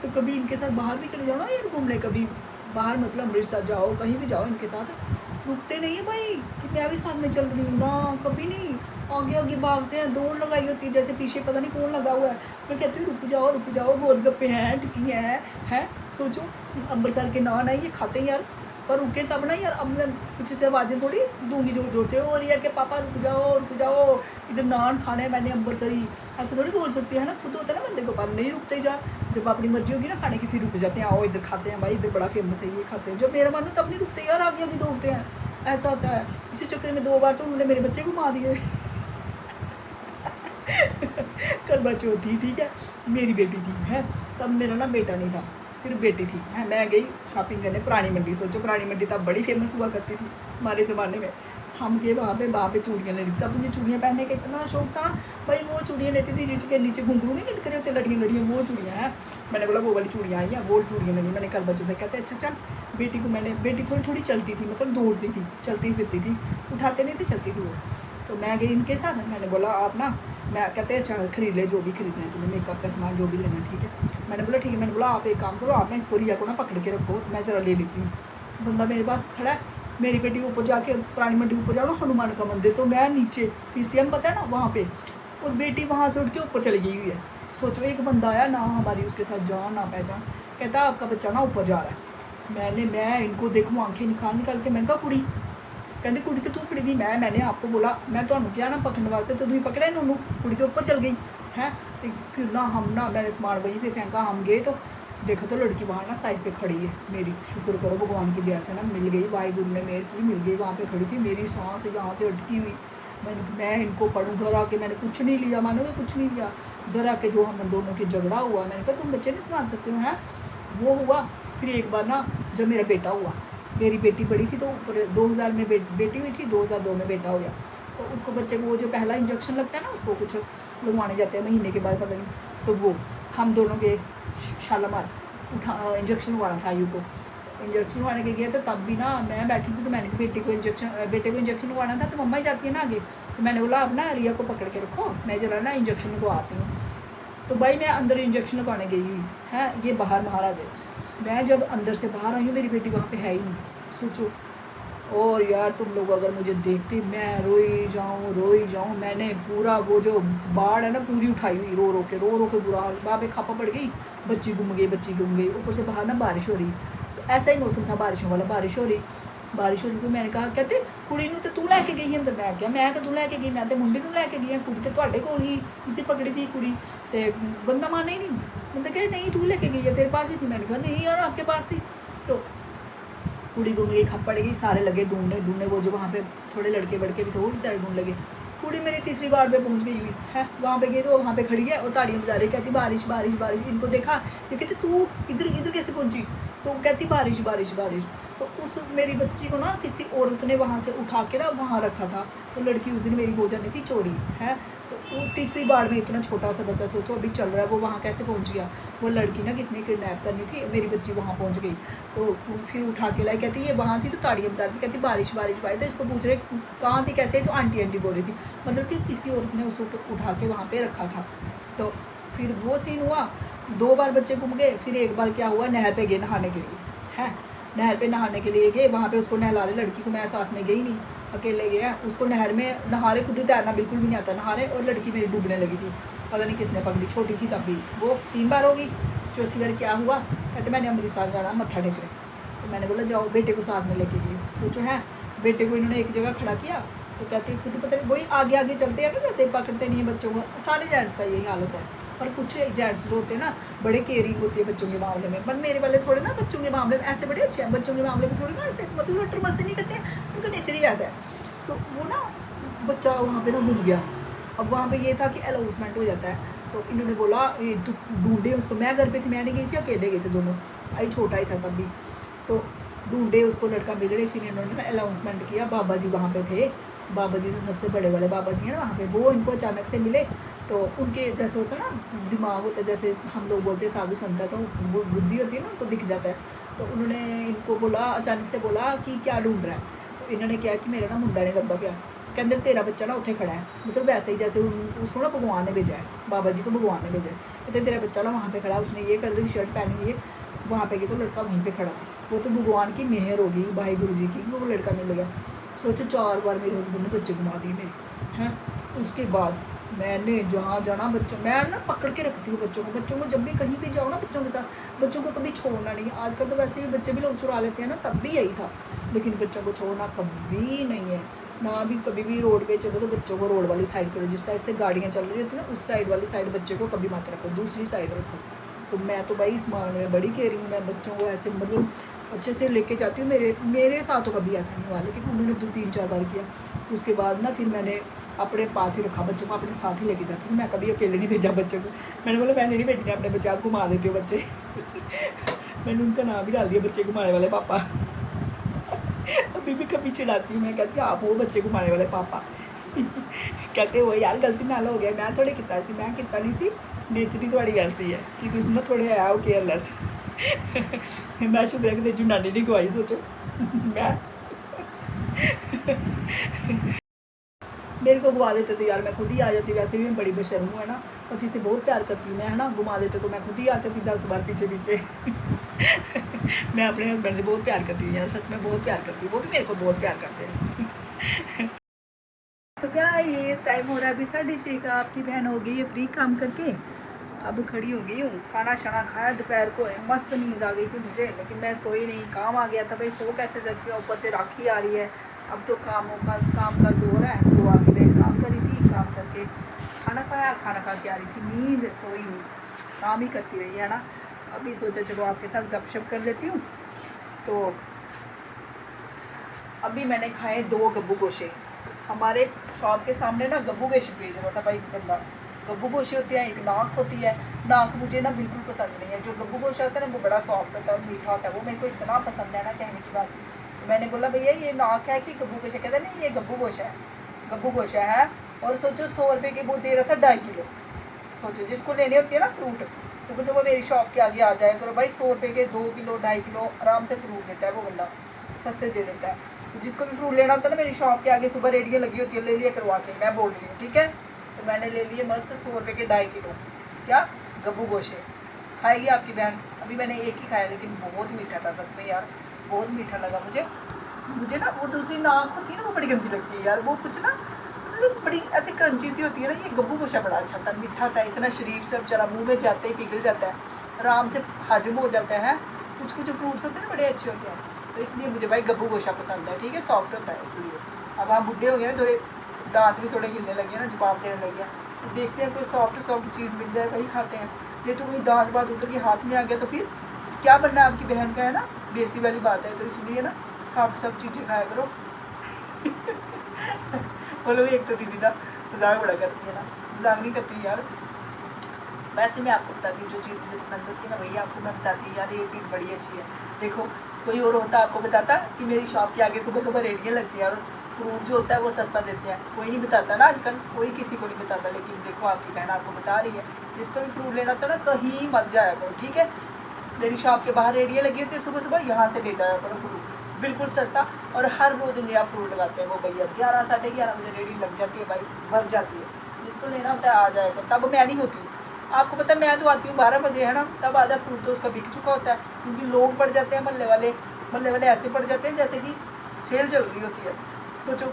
तो कभी इनके साथ बाहर भी चले जाओ ना यार घूमने, कभी बाहर मतलब अमृतसर जाओ, कहीं भी जाओ इनके साथ, रुकते नहीं है भाई कि मैं भी साथ में चल रही हूँ ना, कभी नहीं। आगे आगे भागते हैं, दौड़ लगाई होती है जैसे पीछे पता नहीं कौन लगा हुआ है। मैं कहती हूँ रुक जाओ, गोलगप्पे हैं, टिक्की हैं। सोचो अमृतसर के नान है, ये खाते हैं यार, पर रुके तब ना यार। अब मैं पीछे से आवाज़ें थोड़ी दूंगी जोर जोर से, और यार कि पापा रुक जाओ, इधर नान खाने मैंने अमृतसरी, ऐसे थोड़ी बोल सकती है ना। खुद होता है ना बंदे को, पर नहीं रुकते जा, जब अपनी मर्जी होगी ना खाने की फिर रुक जाते हैं, आओ इधर खाते हैं भाई, इधर बड़ा फेमस है ये खाते हैं। जब मेरा मन हो तब नहीं रुकते यार, आगे आगे दौड़ते हैं, ऐसा होता है। इसी चक्कर में 2 बार तो उन्होंने मेरे बच्चे को मार दिए। करवा चौथ थी, ठीक है, मेरी बेटी थी है, तब मेरा ना बेटा नहीं था, सिर्फ बेटी थी है। मैं गई शॉपिंग करने पुरानी मंडी। सोचो पुरानी मंडी तब बड़ी फेमस हुआ करती थी हमारे ज़माने में। हम गए वहाँ पे चूड़ियाँ लेनी, तब मुझे चूड़ियाँ पहनने का इतना शौक था भाई। वो चूड़ियाँ लेती थी जिसके नीचे घुंघरू नहीं लटक रहे होते, लड़ियाँ, वो चूड़ियाँ हैं। मैंने बोला वो वाली चूड़ियाँ आई हैं, वो चूड़ियाँ लेनी। मैंने कल बच्चों से कहते अच्छा चल, बेटी को मैंने, बेटी थोड़ी चलती थी, मतलब दौड़ती थी, चलती फिरती थी, उठाते नहीं थे, चलती थी वो। तो मैं गई इनके साथ, मैंने बोला आप ना, मैं कहते हैं अच्छा खरीद ले जो भी खरीदना है तुम्हें, मेकअप का सामान जो भी लेना है, ठीक है। मैंने बोला ठीक है। मैंने बोला आप एक काम करो, आप ना इसको रिया को ना पकड़ के रखो, तो मैं ज़रा ले लेती हूँ। बंदा मेरे पास खड़ा है, मेरी बेटी ऊपर जाके पुरानी मंडी ऊपर जाओ ना, हनुमान का मंदिर, तो मैं नीचे PCM पता है ना वहाँ पे, और बेटी वहाँ से उठ के ऊपर चली गई हुई है। सोचो एक बंदा आया ना हमारी उसके साथ जान ना पहचान, कहता आपका बच्चा ना ऊपर जा रहा है। मैं इनको देखूँ आँखें निकाल के, मैंने कहा कुड़ी, कहते कुड़ी तो तू फड़ी गई। मैंने आपको बोला मैं तो क्या ना पकड़ने वास्ते, तो तुम पकड़े नूनू, कुड़ी के ऊपर चल गई है। तो फिर ना हम ना, मैंने स्मार्ट वहीं पे फेंका, हम गए तो देखो तो लड़की वहाँ ना साइड पे खड़ी है मेरी। शुक्र करो भगवान की दया से ना मिल गई, वाहिगुरु ने मेहर की, मिल गई, वहाँ पे खड़ी थी। मेरी सांस यहाँ से अटकी हुई, मैं इनको पढ़ूँ। घर आके मैंने कुछ नहीं लिया, मानोगे कुछ नहीं लिया। घर आके जो हम दोनों की झगड़ा हुआ, मैंने कहा तुम बच्चे नहीं संभाल सकते हो हैं, वो हुआ। फिर एक बार ना जब मेरा बेटा हुआ, मेरी बेटी बड़ी थी तो 2000 में बेटी हुई थी, 2002 में बेटा हो गया। तो उसको बच्चे को वो जो पहला इंजेक्शन लगता है ना, उसको कुछ लगवाने जाते हैं महीने के बाद पता नहीं, तो वो हम दोनों के शालामार इंजेक्शन लगवाना था आयु को। इंजेक्शन लगवाने के गए तो तब भी ना मैं बैठी थी, तो मैंने बेटे को इंजेक्शन लगवाना था, तो मम्मा ही जाती है ना आगे। तो मैंने बोला अब ना रिया को पकड़ के रखो, मैं जरा ना इंजेक्शन लगवाती हूँ। तो भाई मैं अंदर इंजेक्शन लगवाने गई हुई है, ये बाहर महाराज है। मैं जब अंदर से बाहर आई हूँ, मेरी बेटी वहाँ पे है ही नहीं। सोचो, और यार तुम लोग अगर मुझे देखते, मैं रोई जाऊँ। मैंने पूरा वो जो बाढ़ है ना पूरी उठाई हुई, रो रो के बुरा हाल। वहाँ पे खापा पड़ गई, बच्ची घूम गई। ऊपर से बाहर ना बारिश हो रही, तो ऐसा ही मौसम था बारिशों वाला, बारिश हो रही। तो मैंने कहा कहते कुड़ी तो तू लैके गई अंदर। मैं क्या मैं तू लैके गई, मैं तो मुंडे को लैके गई, कुड़ी तो तुहाडे कोल ही, उसी पकड़ी थी कुड़ी। तो बंदा माने ही नहीं, बंदा कहे नहीं तू लेके गई है, तेरे पास ही थी। मैंने कहा नहीं यार आपके पास थी। तो कुड़ी घूम गई, खप पड़ गई, सारे लगे ढूंढने। वो जो वहाँ पे थोड़े लड़के बड़के भी थे वो बेचारे ढूंढ लगे। कुड़ी मेरी तीसरी बार पे पहुँच गई हुई है, वहाँ पे गई तो वहाँ पे खड़ी है और ताड़ियाँ बजा रही, कहती बारिश। इनको देखा, ये कहती तू इधर कैसे पहुँची, तो कहती बारिश। तो उस मेरी बच्ची को ना किसी औरत ने वहाँ से उठा के ना वहाँ रखा था, तो लड़की उस दिन मेरी हो जानी थी चोरी है। तो वो तीसरी बार में इतना छोटा सा बच्चा, सोचो अभी चल रहा है, वो वहाँ कैसे पहुँच गया। वो लड़की ना किसने किडनैप करनी थी, मेरी बच्ची वहाँ पहुँच गई। तो फिर उठा के लाई, कहती ये वहाँ थी, तो ताड़ियाँ बजा रही थी, कहती बारिश। तो इसको पूछ रहे कहाँ थी कैसे, तो आंटी बोल रही थी, मतलब कि किसी औरत ने उसको उठा के वहाँ पर रखा था। तो फिर वो सीन हुआ, 2 बार बच्चे घूम गए। फिर एक बार क्या हुआ, नहर पे गए नहाने के लिए है, नहर पे नहाने के लिए गए, वहाँ पे उसको नहला रहे लड़की को, मैं साथ में गई नहीं, अकेले गया। उसको नहर में नहा रहे, खुद ही तैरना बिल्कुल भी नहीं आता, नहा रहे, और लड़की मेरी डूबने लगी थी, पता नहीं किसने पकड़ी, छोटी थी तब भी। वो 3 बार होगी, चौथी बार क्या हुआ, कहते मैंने अमृतसर जाना मत्था टेकने। तो मैंने बोला जाओ, बेटे को साथ में लेके गई। सोचो है, बेटे को इन्होंने एक जगह खड़ा किया, तो कहती खुद पता नहीं, वही आगे चलते हैं ना, जैसे पकड़ते नहीं है बच्चों को, सारे जेंट्स का यही हाल होता है। पर कुछ जेंट्स जो होते हैं ना, बड़े केयरिंग होती है बच्चों के मामले में, पर मेरे वाले थोड़े ना बच्चों के मामले में ऐसे बड़े अच्छे हैं, बच्चों के मामले में थोड़े ना ऐसे मतलब लट्टर मस्ती नहीं करते हैं, उनका नेचर ही वैसा है। तो वो ना बच्चा वहाँ पे ना घूम गया। अब वहाँ पे ये था कि अनाउंसमेंट हो जाता है, तो इन्होंने बोला ये ढूंढे उसको। मैं घर पे थी, मैं नहीं गई थी, अकेले गए थे दोनों, आई छोटा ही था तब भी। तो ढूंढे उसको, लड़का मिल रही। फिर इन्होंने ना अनाउंसमेंट किया, बाबा जी वहाँ पे थे, बाबा जी जो सबसे बड़े वाले बाबा जी हैं ना वहाँ पे, वो इनको अचानक से मिले। तो उनके जैसे होता है ना दिमाग होता है, जैसे हम लोग बोलते हैं साधु संत है, तो बुद्धि होती है ना, उनको दिख जाता है। तो उन्होंने इनको बोला, अचानक से बोला कि क्या ढूंढ रहा है। तो इन्होंने क्या कि मेरा ना मुंडा नहीं लगता पिया, कहते तेरा बच्चा ना उत्थे खड़ा है, मतलब वैसे ही जैसे उसको ना भगवान ने भेजा है, बाबा जी को भगवान ने भेजा है। कहते तेरा बच्चा ना वहाँ पे खड़ा है, उसने ये कलर की शर्ट पहनी हुई है, वहाँ पे गई तो लड़का वहीं पे खड़ा। वो तो भगवान की मेहर होगी, वाहिगुरु जी की, वो लड़का मिल गया। सोचो 4 बार मेरे हस्बैंड ने बच्चे घुमा दिए मेरे हैं। उसके बाद मैंने जहाँ जाना बच्चों, मैं ना पकड़ के रखती हूँ बच्चों को जब भी कहीं भी जाओ ना बच्चों के साथ, बच्चों को कभी छोड़ना नहीं। आजकल तो वैसे भी बच्चे भी लोग चुरा लेते हैं ना, तब भी यही था, लेकिन बच्चों को छोड़ना कभी नहीं है ना। भी कभी भी रोड पे चलो तो बच्चों को रोड वाली साइड करो, जिस साइड से गाड़ियाँ चल रही होती है ना उस साइड वाली साइड बच्चे को कभी मत रखो, दूसरी साइड रखो। तो मैं तो भाई इस मामले में बड़ी कह रही हूँ, मैं बच्चों को ऐसे मतलब अच्छे से लेके जाती हूँ। मेरे साथ तो कभी ऐसा नहीं हुआ, लेकिन उन्होंने 2-3-4 बार किया। उसके बाद ना फिर मैंने अपने पास ही रखा, बच्चों को अपने साथ ही लेके जाती हूँ। मैं कभी अकेले नहीं भेजा बच्चों को, मैंने बोला मैंने नहीं भेजने अपने बच्चे, आप घुमा देते हो बच्चे मैंने उनका नाम भी डाल दिया, बच्चे घुमाने वाले पापा अभी भी कभी चिढ़ाती हूँ, मैं कहती हूँ आप वो बच्चे घुमाने वाले पापा कहते वो यार गलती नाल हो गया, मैं थोड़े किता सी, मैं किता नहीं सी, नेचर ही थोड़ी वैसी है कि तुम ना थोड़े है वो केयरलैस मैं शुक्र है कि जनानी नहीं गवाई, सोचो मैं मेरे को घुमा देते तो यार मैं खुद ही आ जाती। वैसे भी मैं बड़ी बेशर्म हूँ है ना, पति से बहुत प्यार करती हूँ मैं है ना, घुमा देते तो मैं खुद ही आ जाती 10 बार पीछे पीछे मैं अपने हस्बैंड से बहुत प्यार करती हूँ यार, सच में बहुत प्यार करती हूँ, वो भी मेरे को बहुत प्यार करते हैं तो क्या ये इस टाइम हो रहा है अभी 6:30 का, आपकी बहन हो गई है फ्री काम करके, अब खड़ी हो गई हूँ, खाना शाना खाया दोपहर को, मस्त नींद आ गई थी मुझे, लेकिन मैं सोई नहीं, काम आ गया था भाई, सो कैसे सकती हूँ, ऊपर से राखी आ रही है, अब तो काम का जोर है। तो आके मैं काम करी थी, काम करके खाना खाया, खाना खा के आ रही थी, नींद सोई नहीं, काम ही करती रही है ना। अभी सोचा चलो आपके साथ गपशप कर लेती हूँ। तो अभी मैंने खाए 2 गब्बू गोशे, हमारे शॉप के सामने ना गब्बू गोशे बेच रहा था भाई बंदा, गब्बू गोशे होते हैं, एक नाक होती है, नाक मुझे ना बिल्कुल पसंद नहीं है, जो गब्बू गोशा होता है ना वो बड़ा सॉफ्ट होता है और मीठा होता है, वो मेरे को इतना पसंद है ना कहने की बात। तो मैंने बोला भैया ये नाक है कि गब्बू गोशा, कहता नहीं ये गब्बू गोशा है, गब्बू गोशा है। और सोचो 100 रुपये के वो दे रहा था 2.5 किलो, सोचो जिसको लेने होती है ना फ्रूट, सुबह सुबह मेरी शॉप के आगे आ जाए करो भाई, 100 रुपये के 2 किलो 2.5 किलो आराम से फ्रूट देता है वो बंदा, सस्ते दे देता है। तो जिसको भी फ्रूट लेना होता है ना मेरी शॉप के आगे सुबह रेडियाँ लगी होती है, ले लिया करवा के, मैं बोल रही हूँ ठीक है। तो मैंने ले लिए मस्त 100 रुपये के 2.5 किलो क्या गब्बू गोशे, खाएगी आपकी बहन। अभी मैंने एक ही खाया लेकिन बहुत मीठा था सच में यार, बहुत मीठा लगा मुझे ना। वो दूसरी नाक होती है ना वो बड़ी गंदी लगती है यार, वो कुछ ना मतलब बड़ी ऐसे क्रंची सी होती है ना, ये गब्बू गोशा बड़ा अच्छा था, मीठा था, इतना शरीफ से चला मुँह में जाते ही पिघल जाता है, आराम से हजम हो जाता है। कुछ फ्रूट्स होते हैं ना बड़े अच्छे होते हैं, तो इसलिए मुझे भाई गब्बू गोशा पसंद है, ठीक है, सॉफ्ट होता है इसलिए। अब आप बुढ़े हो गए ना, थोड़े दांत भी थोड़े हिलने लगे ना, जवाब देने लगे, तो देखते हैं कोई सॉफ्ट चीज़ मिल जाए वही खाते हैं। ये तो कोई दांत बात उतर के हाथ में आ गया तो फिर क्या बनना है, आपकी बहन का है ना, बेइज्जती वाली बात है। तो इसलिए ना सब चीज़ें खाया करो बोलो एक तो दीदी ना मजाक बड़ा करती है ना, मजाक नहीं करती यार, वैसे मैं आपको बताती हूँ जो चीज़ मुझे पसंद होती है ना भैया आपको मैं बताती हूँ यार, ये चीज़ बड़ी अच्छी है। देखो कोई और होता आपको बताता कि मेरी शॉप के आगे सुबह सुबह रेडियाँ लगती है और फ्रूट जो होता है वो सस्ता देते हैं, कोई नहीं बताता ना आजकल, कोई किसी को नहीं बताता। लेकिन देखो आपकी बहन आपको बता रही है, जिसको भी फ्रूट लेना होता है ना कहीं मत जाया करो, ठीक है। मेरी शॉप के बाहर रेडियाँ लगी होती है, सुबह सुबह यहाँ से ले जाया करो फ्रूट, बिल्कुल सस्ता। और हर रोज़ नया फ्रूट लगाते हैं वो भैया, 11 साढ़े 11 बजे रेडी लग जाती है भाई, भर जाती है, जिसको लेना होता है आ जाएगा। तब मैं नहीं होती हूँ, आपको पता है मैं तो आती हूँ 12 बजे है ना, तब आधा फ्रूट तो उसका बिक चुका होता है, क्योंकि लोग पड़ जाते हैं मोहल्ले वाले ऐसे पड़ जाते हैं जैसे कि सेल चल रही होती है। सोचो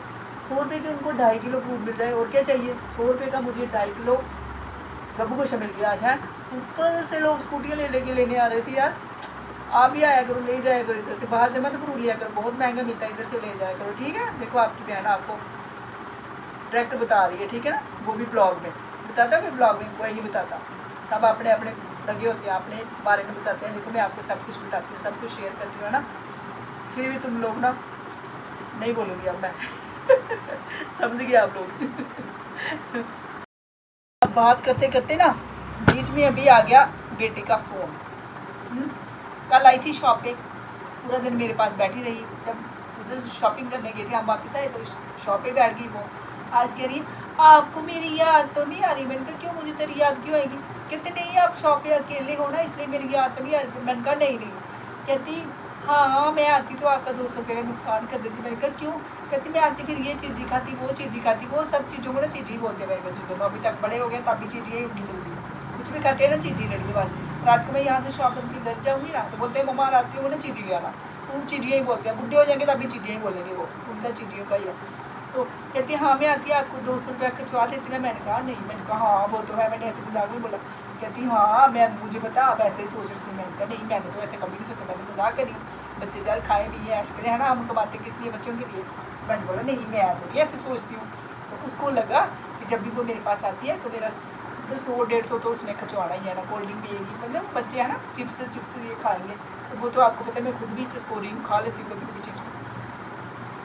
100 रुपये के उनको 2.5 किलो फ्रूट मिल जाए, और क्या चाहिए। 100 रुपये का मुझे 2.5 किलो गब्बू गोशा मिल गया आज है। ऊपर से लोग स्कूटियाँ लेने आ रहे थे यार, आप भी आया करो, ले जाया करो, इधर से बाहर से मत फ्रूट लिया करो, बहुत महंगा मिलता है, इधर से ले जाया करो, ठीक है। देखो आपकी बहन आपको डायरेक्ट बता रही है, ठीक है ना, वो भी ब्लॉग में बताता, मैं ब्लॉग में कोई नहीं बताता, सब अपने अपने लगे होते हैं, अपने बारे में बताते हैं। देखो मैं आपको सब कुछ बताती हूँ, सब कुछ शेयर करती हूँ ना, फिर भी तुम लोग ना नहीं बोलोगी अब मैं समझ गए आप लोग अब बात करते करते ना बीच में अभी आ गया बेटे का फ़ोन। कल आई थी शॉप पे, पूरा दिन मेरे पास बैठी रही, जब उधर शॉपिंग करने गए थे हम वापस आए तो शॉप पे बैठ गई वो। आज कह रही आपको मेरी याद तो नहीं आ रही। मैंने कहा क्यों, मुझे तेरी याद क्यों आएगी। कहते नहीं आप शॉप पे अकेले हो ना इसलिए मेरी याद तो नहीं आ रही। मैंने कहा नहीं। कहती हाँ मैं आती तो आपका 200 रुपये का नुकसान कर देती। मैंने कहा क्यों। कहती मैं आती फिर ये चीज़ी खाती वो चीज़ी खाती, वो सब चीज़ों को ना चीज़ी बोलते हैं मेरे बच्चे दोनों, अभी तक बड़े हो गए तब भी चीज़ी ही उनकी चलती है, कुछ भी खाते हैं ना चीज़ी लड़ी बस। रात को मैं यहाँ से शॉप अपनी घर जाऊँगी ना तो बोलते हैं मम्मा आती हूँ ना चीज़ी ले आना, वो चीज़ियाँ ही बोलते हैं, बुढ़े हो जाएंगे तभी चीज़ियाँ ही बोलेंगे, वो उनका चीज़ियों का ही है। तो कहती है हाँ मैं आती है, आपको 200 रुपया खिंचवा देती ना। मैंने कहा नहीं, मैंने कहा हाँ वो तो है, मैंने ऐसे मजाक में बोला। कहती हाँ मैं, मुझे बता आप ऐसे ही सोच रही थी। मैंने कहा नहीं मैंने तो ऐसे कभी नहीं सोचा, मैंने मजाक करी, बच्चे यार खाए भी है ऐश करें है ना, हम कमाते किस लिए, बच्चों के लिए। मैंने बोला नहीं मैं तो ऐसे सोचती हूँ। तो उसको लगा कि जब भी वो मेरे पास आती है तो मेरा 100-150 तो उसने खिंचवाना ही है ना, कोल्ड ड्रिंक पिएगी, मतलब बच्चे हैं ना, चिप्स चिप्स ये खाएंगे। तो वो तो आपको पता है मैं खुद भी चस्को रही हूँ, खा लेती हूँ कभी कभी चिप्स।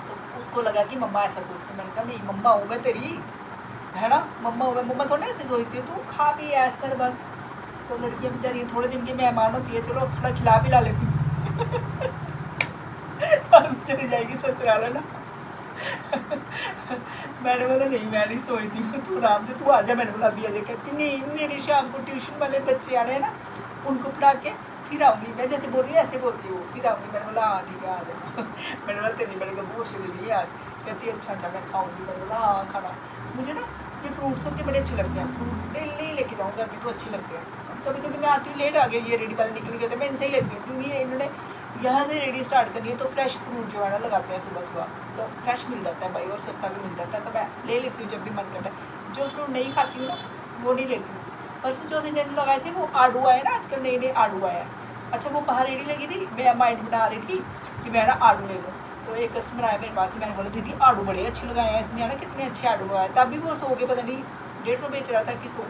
तो उसको लगा कि मम्मा ऐसा सोच रही। मैंने कहा नहीं मम्मा हूँ मैं तेरी, है ना, मम्मा हूँ मैं, मम्मा थोड़ा ऐसे सोचती हूँ, तू खा पी ऐश कर बस। तो लड़कियाँ बेचारी थोड़े दिन की मेहमान होती है, चलो थोड़ा खिला पिला लेती हूँ। चली जाएगी ससुराल है ना। मैंने बोला नहीं मैं नहीं सोचती हूँ, तू आराम से तू आ जा। मैंने बोला अभी आ जा। कहती नहीं मेरी शाम को ट्यूशन वाले बच्चे आ रहे हैं ना, उनको पढ़ा के फिर आऊँगी। मैं जैसे बोल रही हूँ ऐसे बोलती हूँ, फिर आऊँगी। मैंने बोला हाँ ठीक है आ जाओ। मैंने बोला तेरी मेरे को बहुत ले लिए आज। कहती अच्छा मैं खाऊँगी। मैंने बोला हाँ खाना। मुझे ना ये फ्रूट्स होते बड़े अच्छे लगते हैं, फ्रूट डेली लेके जाऊँगी, अभी तो अच्छे लगते हैं। कभी कभी मैं आती हूँ लेट आ गई, ये रेडी वाले निकल गए थे, मैं इनसे ही लेती हूँ क्योंकि ये इन्होंने यहाँ से रेडी स्टार्ट करनी है तो फ्रेश फ्रूट जो है ना लगाते हैं सुबह सुबह, तो फ्रेश मिल जाता है भाई और सस्ता भी मिल जाता है। तो मैं ले लेती हूँ जब भी मन करता है। जो फ्रूट नहीं खाती हूँ ना वो नहीं लेती हूँ। परसों जो दिन लगाए थे वो आड़ू आए ना, आजकल नए नए आड़ू आए हैं। अच्छा वो बाहर रेडी लगी थी, मैं माइंड बना रही थी कि मैं ना आड़ू ले लूँ। तो एक कस्टमर आया मेरे पास, मैंने बोला दीदी आड़ू बड़े अच्छे लगाए हैं इसने, ना कितने अच्छे आड़ू लगाए। तब भी वो 100 के पता नहीं 150 बेच रहा था कि 100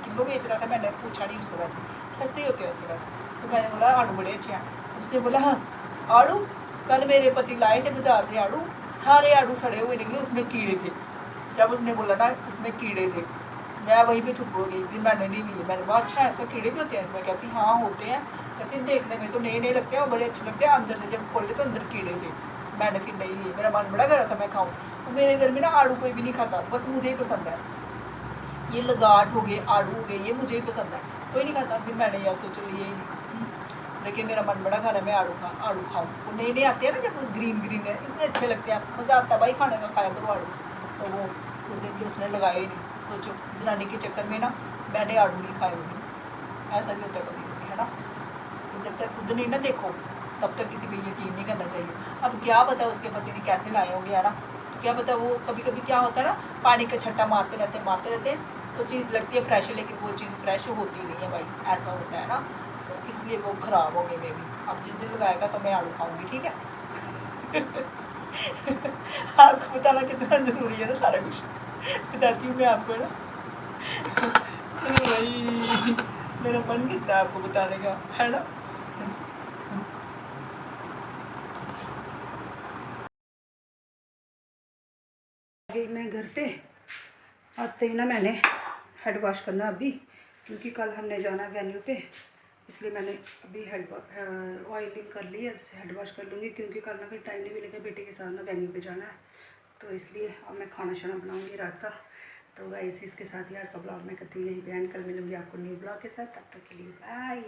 किलो बेच रहा था। मैंने पूछा नहीं उसको, वैसे सस्ते होते हैं उसके पास। तो मैंने बोला आड़ू बड़े अच्छे हैं। उसने बोला हाँ आड़ू, कल मेरे पति लाए थे बाजार से आड़ू, सारे आड़ू सड़े हुए निकले, उसमें कीड़े थे। जब उसने बोला ना उसमें कीड़े थे, मैं वहीं पे चुप हो गई, फिर मैंने नहीं लिए। मैंने बोला अच्छा ऐसा कीड़े भी होते हैं इसमें? कहती हाँ होते हैं। कहती देखने में तो नए नए लगते हैं और बड़े अच्छे लगते हैं, अंदर से जब खोले तो अंदर कीड़े थे। मैंने फिर नहीं लिए, मेरा मन बड़ा कर रहा था मैं खाऊँ। तो मेरे घर में ना आड़ू कोई भी नहीं खाता, बस मुझे ही पसंद है। ये लगाट हो गए, आड़ू हो गए, ये मुझे ही पसंद है, कोई नहीं खाता। फिर मैंने यार सोचो लिए ही नहीं। लेकिन मेरा मन बड़ा खा रहा है मैं आड़ू खाऊँ। वो नए नए आते हैं ना जब ग्रीन ग्रीन है, इतने अच्छे लगते हैं, मज़ा आता है भाई खाने का, खाया करो आड़ू। तो वो उस दिन के उसने लगाए ही नहीं। सोचो जनानी के चक्कर में ना मैंने आड़ू नहीं खाए उस दिन। ऐसा भी होता है कभी कभी, है ना। तो जब तक खुद नहीं ना देखो तब तक किसी पर यकीन नहीं करना चाहिए। अब क्या पता उसके पति ने कैसे लाए होंगे, है ना। तो क्या पता वो कभी कभी क्या होता है ना, पानी का छट्टा मारते रहते हैं तो चीज़ लगती है फ्रेश है, लेकिन वो चीज़ फ्रेश होती नहीं है भाई, ऐसा होता है ना। तो इसलिए वो ख़राब हो गई मे भी। अब जिस दिन लगाएगा तो मैं आड़ू खाऊंगी, ठीक है। आपको बताना कितना ज़रूरी है ना, सारा कुछ बताती हूँ मैं आपको ना। चलो भाई मेरा मन करता है आपको बताने का, है ना। गई मैं घर पे, आते ही ना मैंने हेड वॉश करना अभी, क्योंकि कल हमने जाना वेन्यू पे, इसलिए मैंने अभी ऑयलिंग कर ली है, हेड वॉश कर लूँगी क्योंकि कल ना फिर टाइम नहीं मिलेगा, बेटे के साथ ना वेन्यू पे जाना है। तो इसलिए अब मैं खाना शाना बनाऊँगी रात का। तो गाइस इसके साथ ही आज का ब्लॉग मैं करती हूँ यहीं पे एंड, कल मिलूँगी आपको न्यू ब्लॉग के साथ, तब तक के लिए बाय।